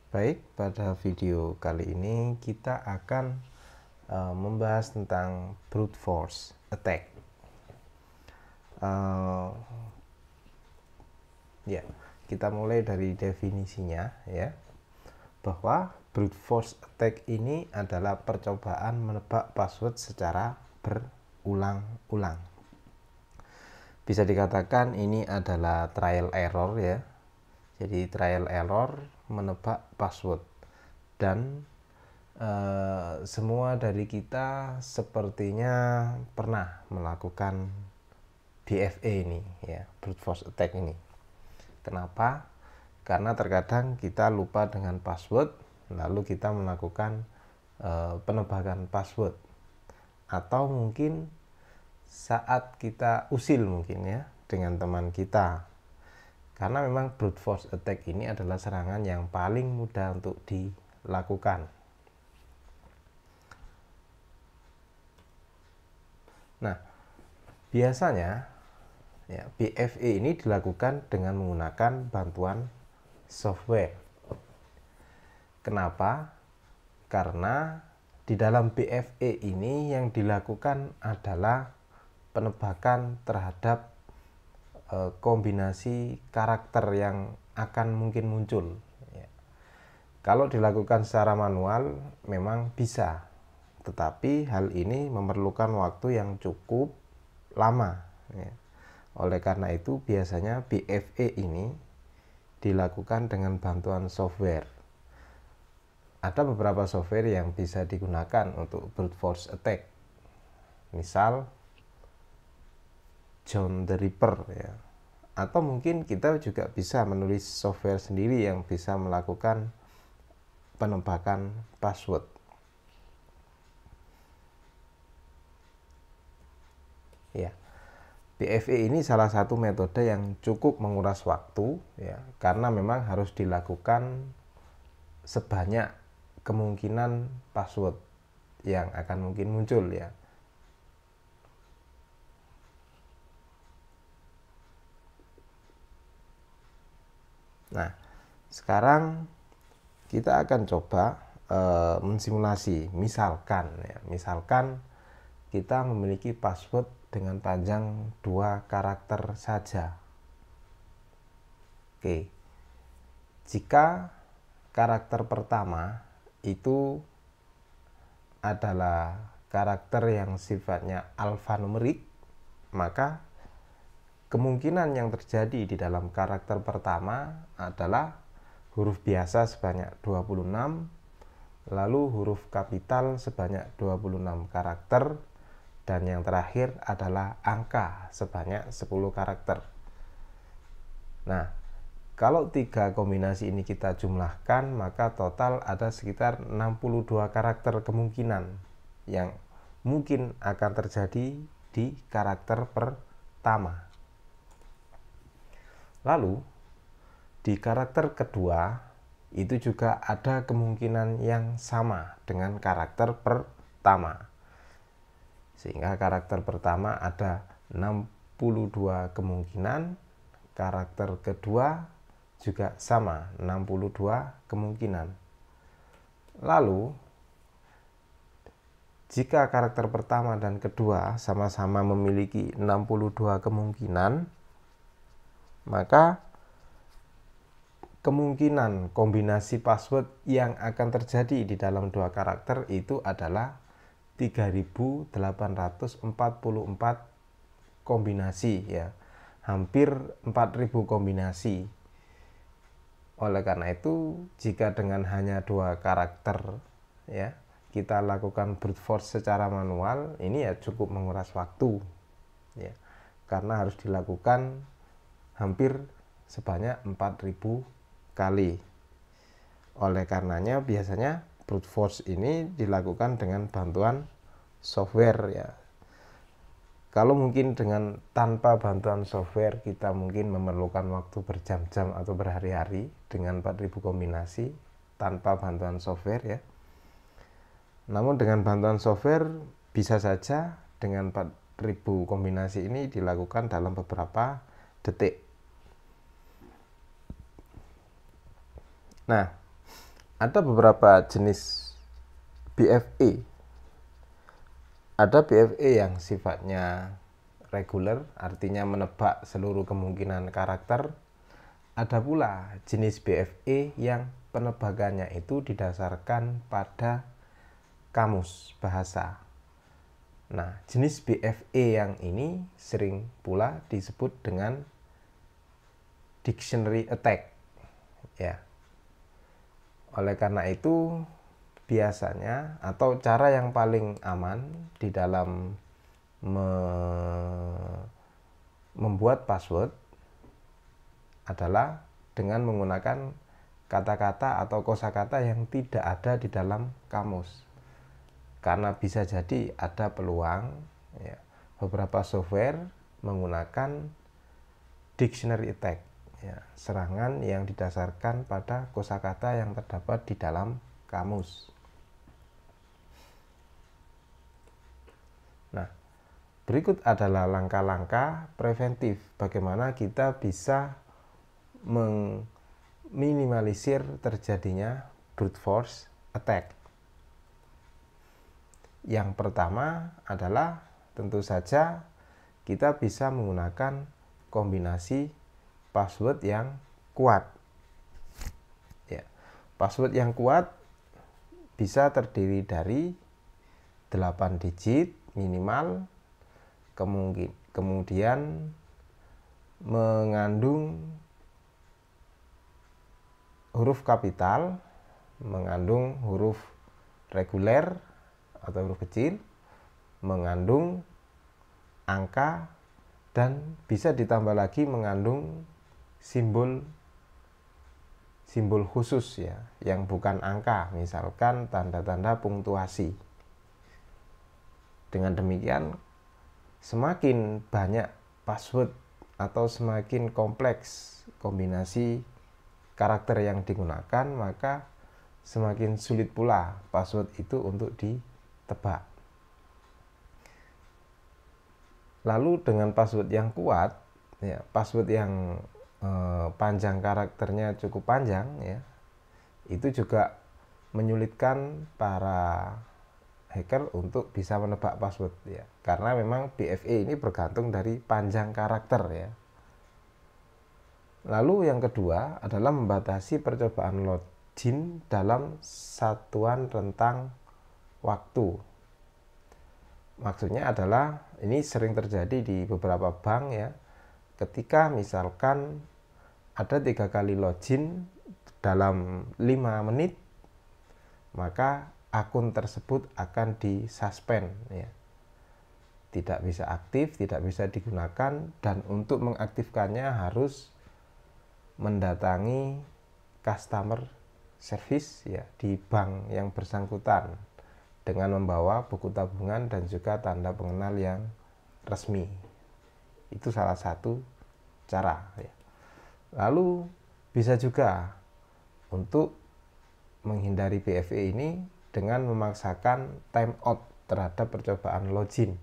Baik, pada video kali ini kita akan membahas tentang brute force attack. Ya, kita mulai dari definisinya ya, bahwa brute force attack ini adalah percobaan menebak password secara berulang-ulang. Bisa dikatakan ini adalah trial error ya. Jadi trial error menebak password, dan semua dari kita sepertinya pernah melakukan BFA ini ya, brute force attack ini. Kenapa? Karena terkadang kita lupa dengan password, lalu kita melakukan penebakan password, atau mungkin saat kita usil mungkin ya dengan teman kita. Karena memang brute force attack ini adalah serangan yang paling mudah untuk dilakukan. Nah, biasanya ya, BFA ini dilakukan dengan menggunakan bantuan software. Kenapa? Karena di dalam BFA ini yang dilakukan adalah penebakan terhadap kombinasi karakter yang akan mungkin muncul ya. Kalau dilakukan secara manual memang bisa, tetapi hal ini memerlukan waktu yang cukup lama ya. Oleh karena itu biasanya BFA ini dilakukan dengan bantuan software. Ada beberapa software yang bisa digunakan untuk brute force attack, misal John the Ripper ya. Atau mungkin kita juga bisa menulis software sendiri yang bisa melakukan penebakan password. Ya. BFA ini salah satu metode yang cukup menguras waktu ya, karena memang harus dilakukan sebanyak kemungkinan password yang akan mungkin muncul ya. Nah, sekarang kita akan coba mensimulasi. Misalkan kita memiliki password dengan panjang 2 karakter saja. Oke. Jika karakter pertama itu adalah karakter yang sifatnya alfanumerik, maka kemungkinan yang terjadi di dalam karakter pertama adalah huruf biasa sebanyak 26, lalu huruf kapital sebanyak 26 karakter, dan yang terakhir adalah angka sebanyak 10 karakter. Nah, kalau 3 kombinasi ini kita jumlahkan, maka total ada sekitar 62 karakter kemungkinan yang mungkin akan terjadi di karakter pertama. Lalu di karakter kedua itu juga ada kemungkinan yang sama dengan karakter pertama, sehingga karakter pertama ada 62 kemungkinan, karakter kedua juga sama 62 kemungkinan. Lalu jika karakter pertama dan kedua sama-sama memiliki 62 kemungkinan, maka kemungkinan kombinasi password yang akan terjadi di dalam 2 karakter itu adalah 3.844 kombinasi ya, hampir 4.000 kombinasi. Oleh karena itu, jika dengan hanya 2 karakter ya kita lakukan brute force secara manual, ini ya cukup menguras waktu ya, karena harus dilakukan hampir sebanyak 4.000 kali. Oleh karenanya biasanya brute force ini dilakukan dengan bantuan software ya. Kalau mungkin dengan tanpa bantuan software kita mungkin memerlukan waktu berjam-jam atau berhari-hari dengan 4.000 kombinasi tanpa bantuan software ya. Namun dengan bantuan software bisa saja dengan 4.000 kombinasi ini dilakukan dalam beberapa detik. Nah, Ada beberapa jenis BFE. Ada BFE yang sifatnya reguler, artinya menebak seluruh kemungkinan karakter. Ada pula jenis BFE yang penebakannya itu didasarkan pada kamus bahasa. Nah, jenis BFE yang ini sering pula disebut dengan dictionary attack, ya. Oleh karena itu, biasanya atau cara yang paling aman di dalam membuat password adalah dengan menggunakan kata-kata atau kosakata yang tidak ada di dalam kamus. Karena bisa jadi ada peluang ya, beberapa software menggunakan dictionary attack, ya, serangan yang didasarkan pada kosakata yang terdapat di dalam kamus. Nah, berikut adalah langkah-langkah preventif bagaimana kita bisa meminimalisir terjadinya brute force attack. Yang pertama adalah tentu saja kita bisa menggunakan kombinasi password yang kuat. Ya, password yang kuat bisa terdiri dari 8 digit minimal, kemudian mengandung huruf kapital, mengandung huruf reguler atau huruf kecil, mengandung angka, dan bisa ditambah lagi mengandung simbol khusus ya, yang bukan angka, misalkan tanda-tanda punktuasi. Dengan demikian, semakin banyak password atau semakin kompleks kombinasi karakter yang digunakan, maka semakin sulit pula password itu untuk ditebak. Lalu dengan password yang kuat, ya, password yang panjang, karakternya cukup panjang, ya, itu juga menyulitkan para hacker untuk bisa menebak password, ya, karena memang BFE ini bergantung dari panjang karakter, ya. Lalu yang kedua adalah membatasi percobaan login dalam satuan rentang waktu. Maksudnya adalah ini sering terjadi di beberapa bank, ya. Ketika misalkan ada 3 kali login dalam 5 menit, maka akun tersebut akan disuspend, ya. Tidak bisa aktif, tidak bisa digunakan, dan untuk mengaktifkannya harus mendatangi customer service, ya, di bank yang bersangkutan dengan membawa buku tabungan dan juga tanda pengenal yang resmi. Itu salah satu cara, ya. Lalu bisa juga untuk menghindari BFE ini dengan memaksakan timeout terhadap percobaan login.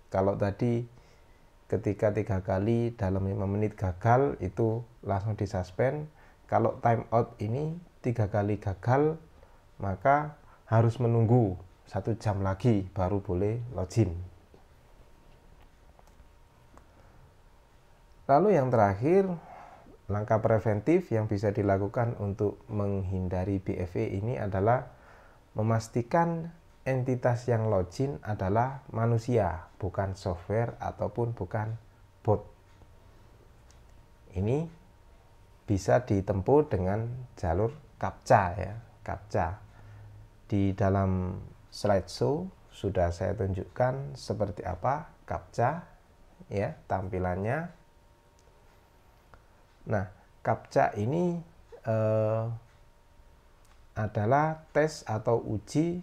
Kalau tadi ketika 3 kali dalam 5 menit gagal, itu langsung disuspend. Kalau timeout ini 3 kali gagal, maka harus menunggu 1 jam lagi baru boleh login. Lalu yang terakhir, langkah preventif yang bisa dilakukan untuk menghindari BFE ini adalah memastikan entitas yang login adalah manusia, bukan software ataupun bukan bot. Ini bisa ditempuh dengan jalur CAPTCHA, ya, CAPTCHA. Di dalam slideshow sudah saya tunjukkan seperti apa CAPTCHA, ya, tampilannya. Nah, CAPTCHA ini adalah tes atau uji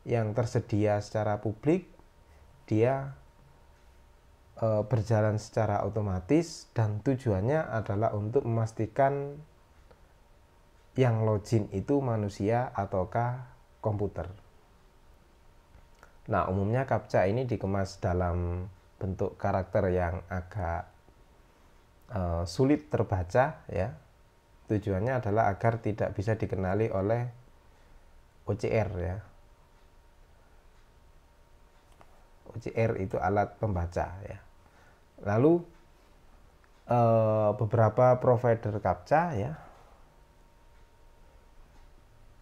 yang tersedia secara publik. Dia berjalan secara otomatis dan tujuannya adalah untuk memastikan yang login itu manusia ataukah komputer. Nah, umumnya CAPTCHA ini dikemas dalam bentuk karakter yang agak sulit terbaca, ya, tujuannya adalah agar tidak bisa dikenali oleh OCR ya. OCR itu alat pembaca ya. Lalu beberapa provider CAPTCHA ya,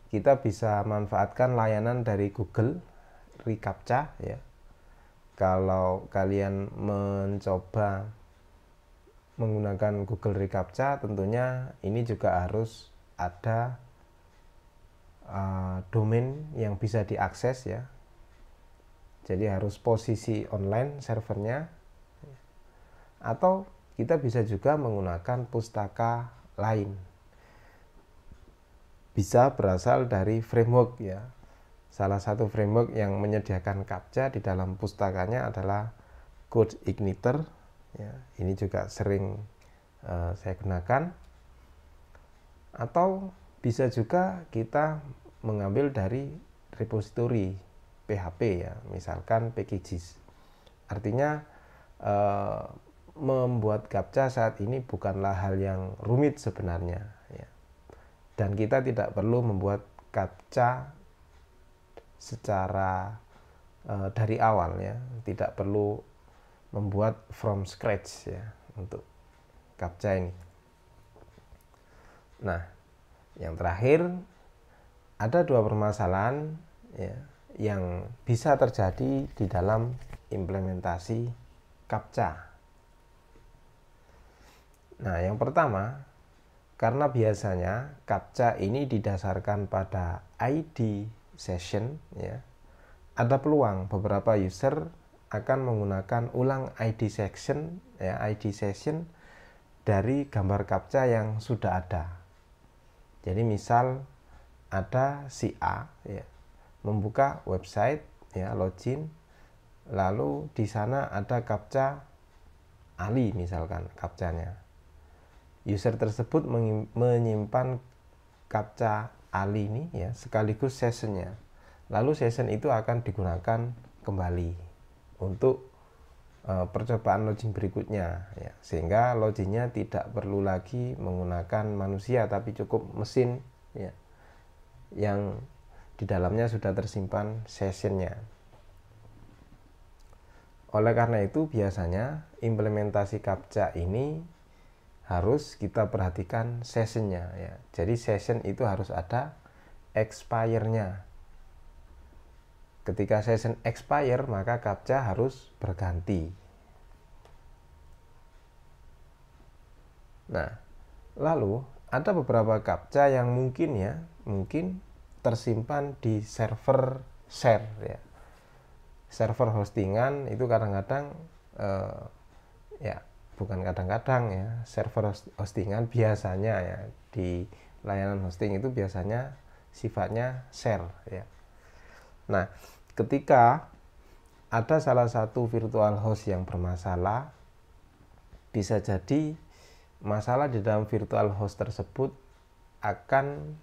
kita bisa manfaatkan layanan dari Google reCAPTCHA ya. Kalau kalian mencoba menggunakan Google reCAPTCHA, tentunya ini juga harus ada domain yang bisa diakses ya. Jadi harus posisi online servernya, atau kita bisa juga menggunakan pustaka lain. Bisa berasal dari framework ya. Salah satu framework yang menyediakan CAPTCHA di dalam pustakanya adalah CodeIgniter ya. Ini juga sering saya gunakan. Atau bisa juga kita mengambil dari repository PHP ya, misalkan packages. Artinya membuat CAPTCHA saat ini bukanlah hal yang rumit sebenarnya ya. Dan kita tidak perlu membuat CAPTCHA secara dari awal ya, tidak perlu membuat from scratch ya untuk CAPTCHA ini. Nah, yang terakhir ada dua permasalahan ya yang bisa terjadi di dalam implementasi CAPTCHA. Nah, yang pertama, karena biasanya CAPTCHA ini didasarkan pada ID session ya, ada peluang beberapa user akan menggunakan ulang ID session ya, ID session dari gambar CAPTCHA yang sudah ada. Jadi misal ada si A ya, membuka website ya, login, lalu di sana ada CAPTCHA Ali misalkan CAPTCHA-nya. User tersebut menyimpan CAPTCHA Ali ini ya sekaligus sessionnya. Lalu session itu akan digunakan kembali untuk percobaan login berikutnya ya, sehingga loginnya tidak perlu lagi menggunakan manusia tapi cukup mesin ya, yang di dalamnya sudah tersimpan sessionnya. Oleh karena itu biasanya implementasi CAPTCHA ini harus kita perhatikan sessionnya ya. Jadi session itu harus ada expire-nya. Ketika session expire, maka CAPTCHA harus berganti. Nah, lalu ada beberapa CAPTCHA yang mungkin tersimpan di server share ya. Server hostingan itu kadang-kadang ya, bukan kadang-kadang ya, server hostingan biasanya ya di layanan hosting itu biasanya sifatnya share ya. Nah, ketika ada salah satu virtual host yang bermasalah, bisa jadi masalah di dalam virtual host tersebut akan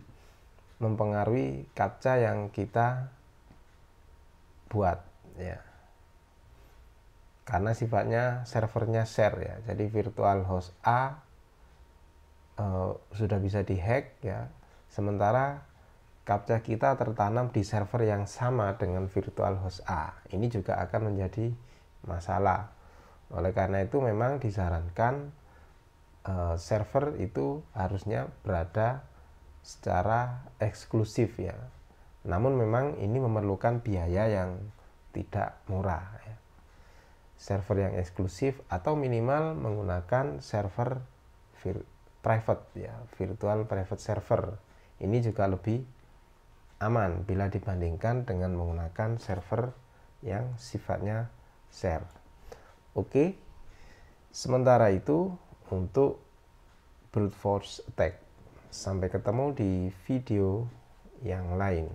mempengaruhi CAPTCHA yang kita buat ya. Karena sifatnya servernya share ya. Jadi virtual host A sudah bisa dihack ya. Sementara CAPTCHA kita tertanam di server yang sama dengan virtual host A. Ini juga akan menjadi masalah. Oleh karena itu memang disarankan server itu harusnya berada secara eksklusif ya. Namun memang ini memerlukan biaya yang tidak murah ya. Server yang eksklusif atau minimal menggunakan server private ya, virtual private server. Ini juga lebih aman bila dibandingkan dengan menggunakan server yang sifatnya share. Oke. Sementara itu untuk brute force attack. Sampai ketemu di video yang lain.